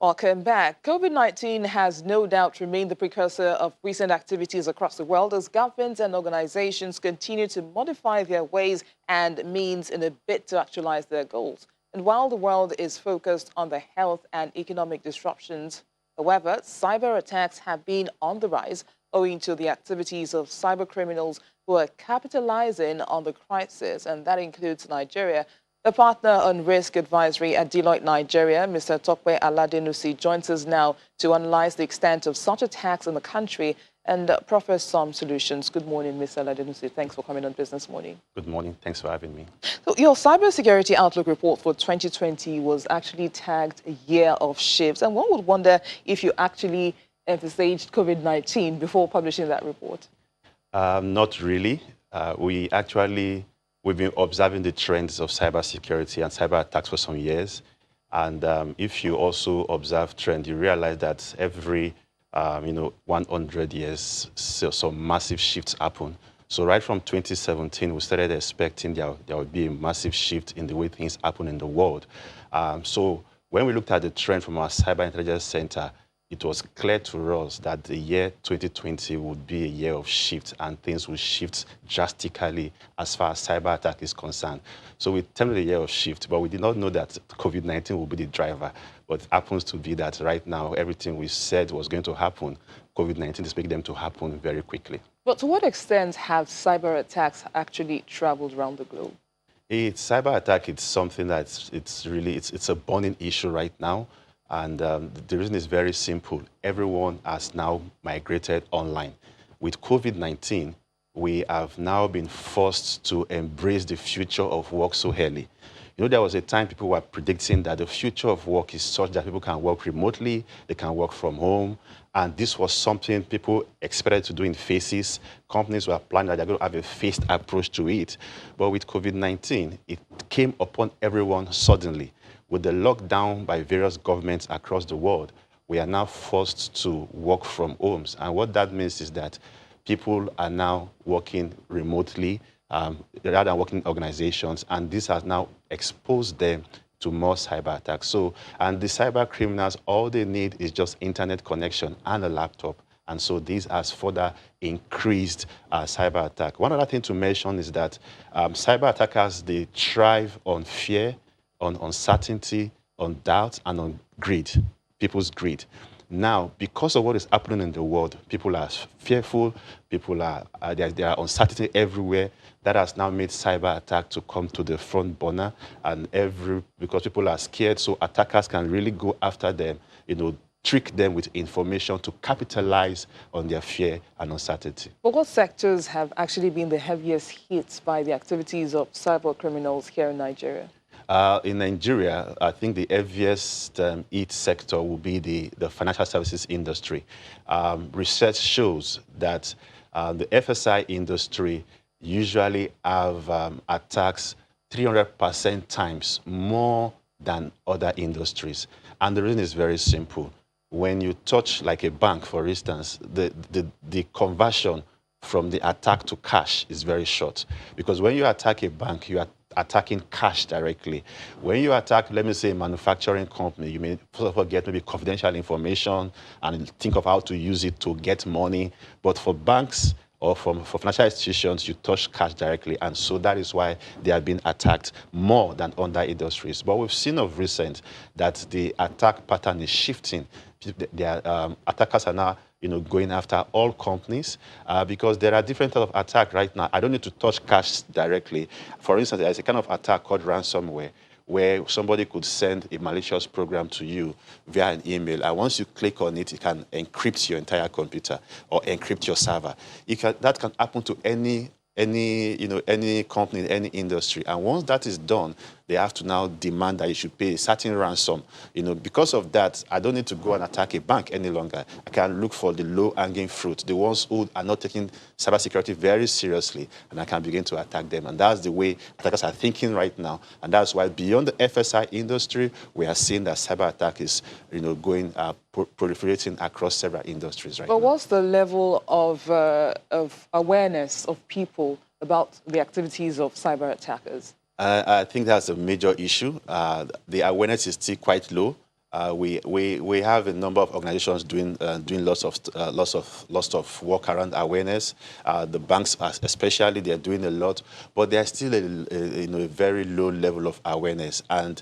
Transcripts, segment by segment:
Welcome back. COVID-19 has no doubt remained the precursor of recent activities across the world as governments and organizations continue to modify their ways and means in a bid to actualize their goals. And while the world is focused on the health and economic disruptions, however, cyber attacks have been on the rise owing to the activities of cyber criminals who are capitalizing on the crisis, and that includes Nigeria. The partner on risk advisory at Deloitte Nigeria, Mr. Tokwe Aladenusi, joins us now to analyze the extent of such attacks in the country and proffer some solutions. Good morning, Mr. Aladenusi. Thanks for coming on Business Morning. Good morning. Thanks for having me. So your cybersecurity outlook report for 2020 was actually tagged a year of shifts, and one would wonder if you actually envisaged COVID-19 before publishing that report. Not really. We've been observing the trends of cybersecurity and cyber attacks for some years. And if you also observe trend, you realize that every 100 years, some massive shifts happen. So right from 2017, we started expecting there would be a massive shift in the way things happen in the world. So when we looked at the trend from our Cyber Intelligence Center, it was clear to us that the year 2020 would be a year of shift and things will shift drastically as far as cyber attack is concerned. So we termed it a year of shift, but we did not know that COVID-19 would be the driver. But it happens to be that right now, everything we said was going to happen, COVID-19 is making them to happen very quickly. But to what extent have cyber attacks actually traveled around the globe? Cyber attack, it's something that's it's a burning issue right now. And the reason is very simple. Everyone has now migrated online. With COVID-19, we have now been forced to embrace the future of work so early. You know, there was a time people were predicting that the future of work is such that people can work remotely, they can work from home, and this was something people expected to do in phases. Companies were planning that they're going to have a phased approach to it. But with COVID-19, it came upon everyone suddenly. With the lockdown by various governments across the world, we are now forced to work from homes. And what that means is that people are now working remotely rather than working in organizations, and this has now exposed them to more cyber attacks. And the cyber criminals, all they need is just internet connection and a laptop. And so this has further increased cyber attack. One other thing to mention is that cyber attackers, they thrive on fear, on uncertainty, on doubt, and on greed, people's greed. Now, because of what is happening in the world, people are fearful, there are uncertainty everywhere. That has now made cyber attack to come to the front burner, and because people are scared, so attackers can really go after them, trick them with information to capitalize on their fear and uncertainty. But what sectors have actually been the heaviest hit by the activities of cyber criminals here in Nigeria? In Nigeria, I think the heaviest hit sector will be the financial services industry. Research shows that the FSI industry usually have attacks 300% times more than other industries. And the reason is very simple. When you touch like a bank, for instance, the conversion from the attack to cash is very short. Because when you attack a bank, you are attacking cash directly. When you attack, let me say, a manufacturing company, you may first of all get maybe confidential information and think of how to use it to get money. But for banks or for financial institutions, you touch cash directly. And so that is why they have been attacked more than other industries. But we've seen of recent that the attack pattern is shifting. Attackers are now going after all companies because there are different types of attack right now. I don't need to touch cash directly. For instance, there's a kind of attack called ransomware, where somebody could send a malicious program to you via an email, and once you click on it, it can encrypt your entire computer or encrypt your server. That can happen to any company in any industry, and once that is done, they have to now demand that you should pay a certain ransom. Because of that, I don't need to go and attack a bank any longer. I can look for the low-hanging fruit, the ones who are not taking cybersecurity very seriously, and I can begin to attack them. And that's the way attackers are thinking right now. And that's why beyond the FSI industry, we are seeing that cyber attack is, proliferating across several industries right now. But what's the level of awareness of people about the activities of cyber attackers? I think that's a major issue. The awareness is still quite low. We have a number of organizations doing lots of work around awareness. The banks, especially, they are doing a lot, but there's still a very low level of awareness. And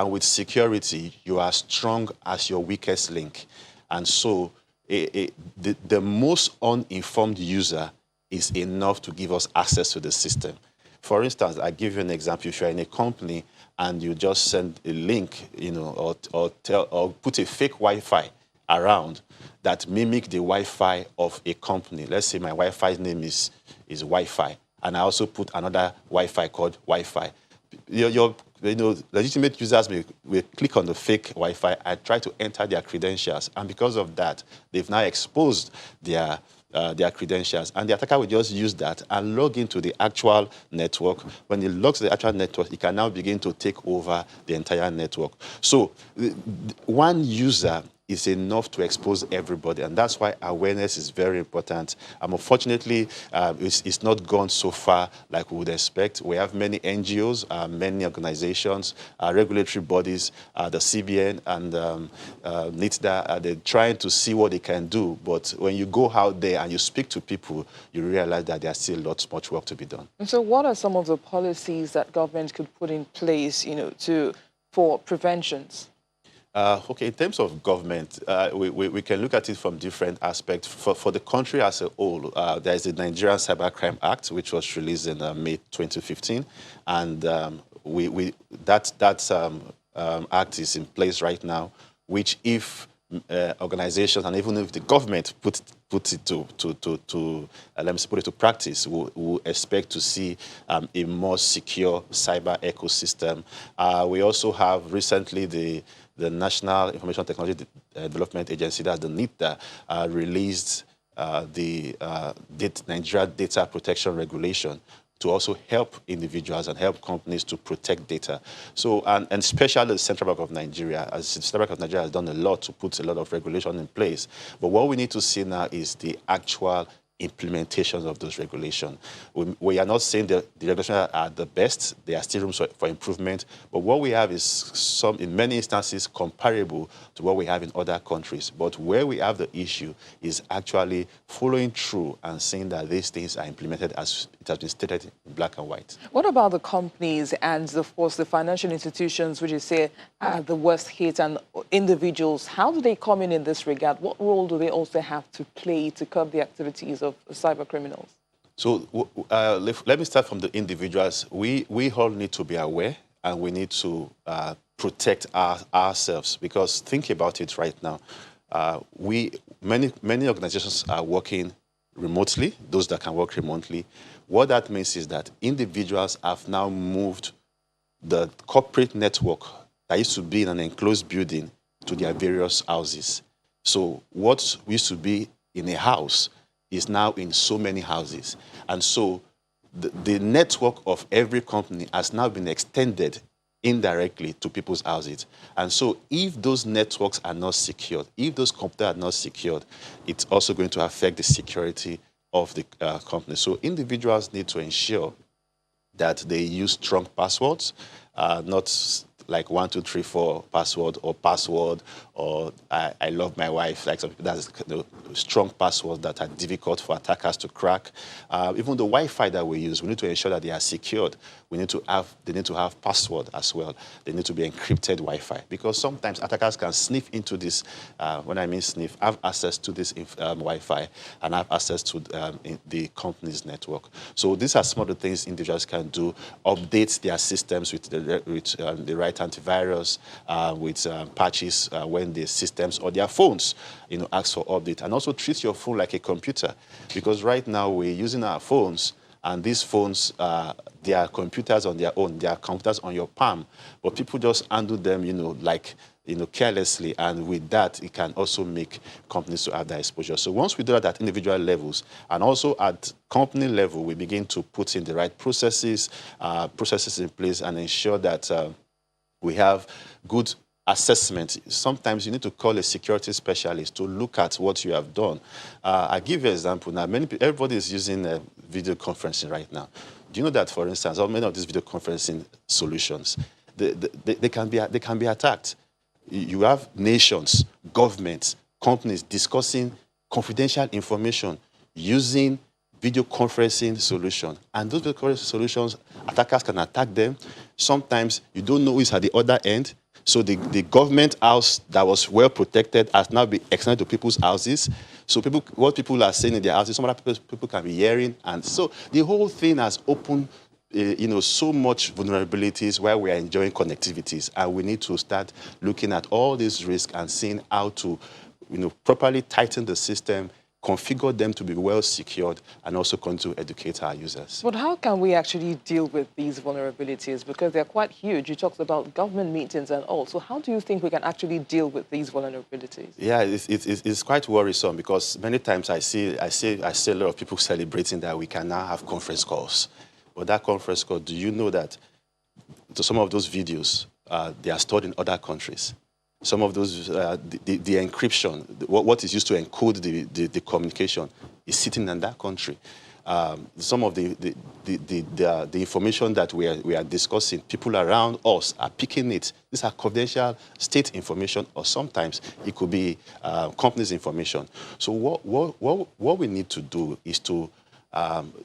with security, you are strong as your weakest link, and so the most uninformed user is enough to give us access to the system. For instance, I give you an example. If you're in a company and you just send a link, or put a fake Wi-Fi around that mimic the Wi-Fi of a company. Let's say my Wi-Fi's name is Wi-Fi, and I also put another Wi-Fi called Wi-Fi. Your legitimate users will click on the fake Wi-Fi and try to enter their credentials, and because of that, they've now exposed their credentials, and the attacker will just use that and log into the actual network. When he logs the actual network, he can now begin to take over the entire network. So one user is enough to expose everybody, and that's why awareness is very important. Unfortunately, it's not gone so far like we would expect. We have many NGOs, many organizations, regulatory bodies, the CBN and NITDA, they're trying to see what they can do, but when you go out there and you speak to people, you realize that there's still much work to be done. And so what are some of the policies that government could put in place, for preventions? Okay, in terms of government, we can look at it from different aspects. For the country as a whole, there is the Nigerian Cybercrime Act, which was released in May 2015, and that act is in place right now, which if organizations and even if the government put it to practice, we'll expect to see a more secure cyber ecosystem. We also have recently the National Information Technology Development Agency, that's the NITDA, released the Nigeria Data Protection Regulation to also help individuals and help companies to protect data. So, and especially the Central Bank of Nigeria, as the Central Bank of Nigeria has done a lot to put a lot of regulation in place. But what we need to see now is the actual implementations of those regulations. We are not saying the regulations are the best. There are still rooms for improvement. But what we have is in many instances, comparable to what we have in other countries. But where we have the issue is actually following through and seeing that these things are implemented as it has been stated in black and white. What about the companies and, of course, the financial institutions, which you say are the worst hit, and individuals? How do they come in this regard? What role do they also have to play to curb the activities of cyber criminals? So let me start from the individuals. We all need to be aware, and we need to protect ourselves, because think about it right now. Many organizations are working remotely, those that can work remotely. What that means is that individuals have now moved the corporate network that used to be in an enclosed building to their various houses. So what used to be in a house is now in so many houses. And so the network of every company has now been extended indirectly to people's houses. And so if those networks are not secured, if those computers are not secured, it's also going to affect the security of the company. So individuals need to ensure that they use strong passwords, not like 1, 2, 3, 4 password, or I love my wife, like some people. That's strong passwords that are difficult for attackers to crack. Even the Wi-Fi that we use, we need to ensure that they are secured. They need to have password as well. They need to be encrypted Wi-Fi, because sometimes attackers can sniff into this. When I mean sniff, have access to this Wi-Fi and have access to the company's network. So these are some of the things individuals can do. Update their systems with the right antivirus, with patches when the systems or their phones, ask for update. And also treat your phone like a computer, because right now we're using our phones, and these phones, they are computers on their own. They are computers on your palm, but people just handle them, carelessly, and with that, it can also make companies to have that exposure. So once we do that at individual levels, and also at company level, we begin to put in the right processes in place, and ensure that we have good assessment. Sometimes you need to call a security specialist to look at what you have done. I'll give you an example. Now, everybody is using video conferencing right now. Do you know that, for instance, how many of these video conferencing solutions, they can be attacked? you have nations, governments, companies discussing confidential information using video conferencing solution. And those video conferencing solutions, attackers can attack them. Sometimes you don't know who's at the other end. So the government house that was well protected has now been extended to people's houses. So what people are saying in their houses, some other people can be hearing. And so the whole thing has opened so much vulnerabilities while we are enjoying connectivities. And we need to start looking at all these risks and seeing how to properly tighten the system, configure them to be well secured, and also continue to educate our users. But how can we actually deal with these vulnerabilities? Because they're quite huge. You talked about government meetings and all. So how do you think we can actually deal with these vulnerabilities? Yeah, it's quite worrisome because many times I see a lot of people celebrating that we can now have conference calls. But that conference call, do you know that some of those videos, they are stored in other countries? Some of those, the encryption, what is used to encode the communication is sitting in that country. Some of the information that we are discussing, people around us are picking it. These are confidential state information, or sometimes it could be companies' information. So what we need to do is to,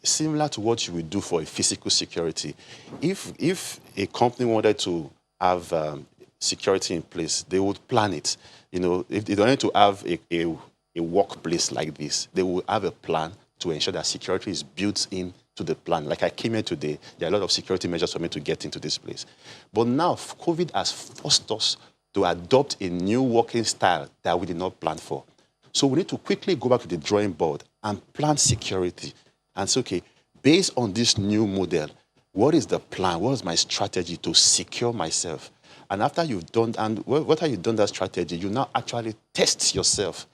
similar to what you would do for a physical security, if a company wanted to have security in place, they would plan it. If they don't need to have a workplace like this, they will have a plan to ensure that security is built into the plan. Like I came here today, there are a lot of security measures for me to get into this place. But now, COVID has forced us to adopt a new working style that we did not plan for. So we need to quickly go back to the drawing board and plan security. And say, okay, based on this new model, what is the plan? What is my strategy to secure myself? And after you've done, and after you've done that strategy, you now actually test yourself.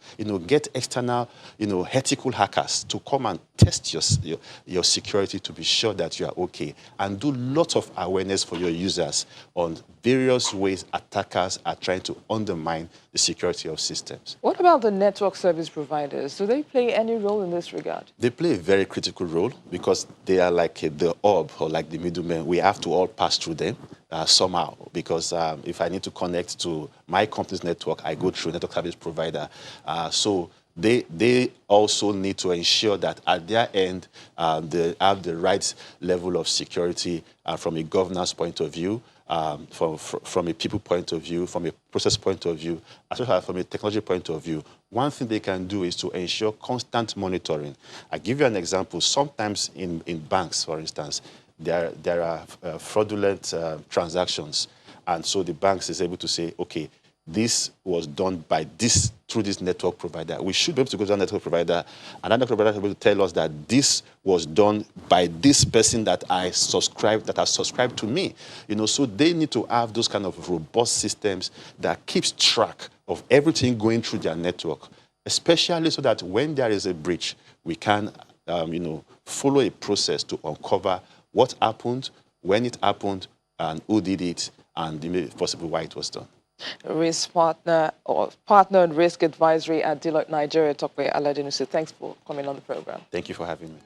Get external, ethical hackers to come and test your security to be sure that you are okay. And do lots of awareness for your users on various ways attackers are trying to undermine the security of systems. What about the network service providers? Do they play any role in this regard? They play a very critical role because they are like the hub or like the middlemen. We have to all pass through them. Somehow, because if I need to connect to my company's network, I go through a network service provider. So they also need to ensure that at their end, they have the right level of security from a governance point of view, from a people point of view, from a process point of view, as well as from a technology point of view. One thing they can do is to ensure constant monitoring. I give you an example. Sometimes in banks, for instance, there are fraudulent transactions. And so the banks is able to say, okay, this was done through this network provider. We should be able to go to that network provider, and that network provider is able to tell us that this was done by this person that has subscribed to me. So they need to have those kind of robust systems that keeps track of everything going through their network, especially so that when there is a breach, we can, follow a process to uncover what happened, when it happened, and who did it, and if possible, why it was done. Risk partner and risk advisory at Deloitte Nigeria, Aladenusi. Thanks for coming on the program. Thank you for having me.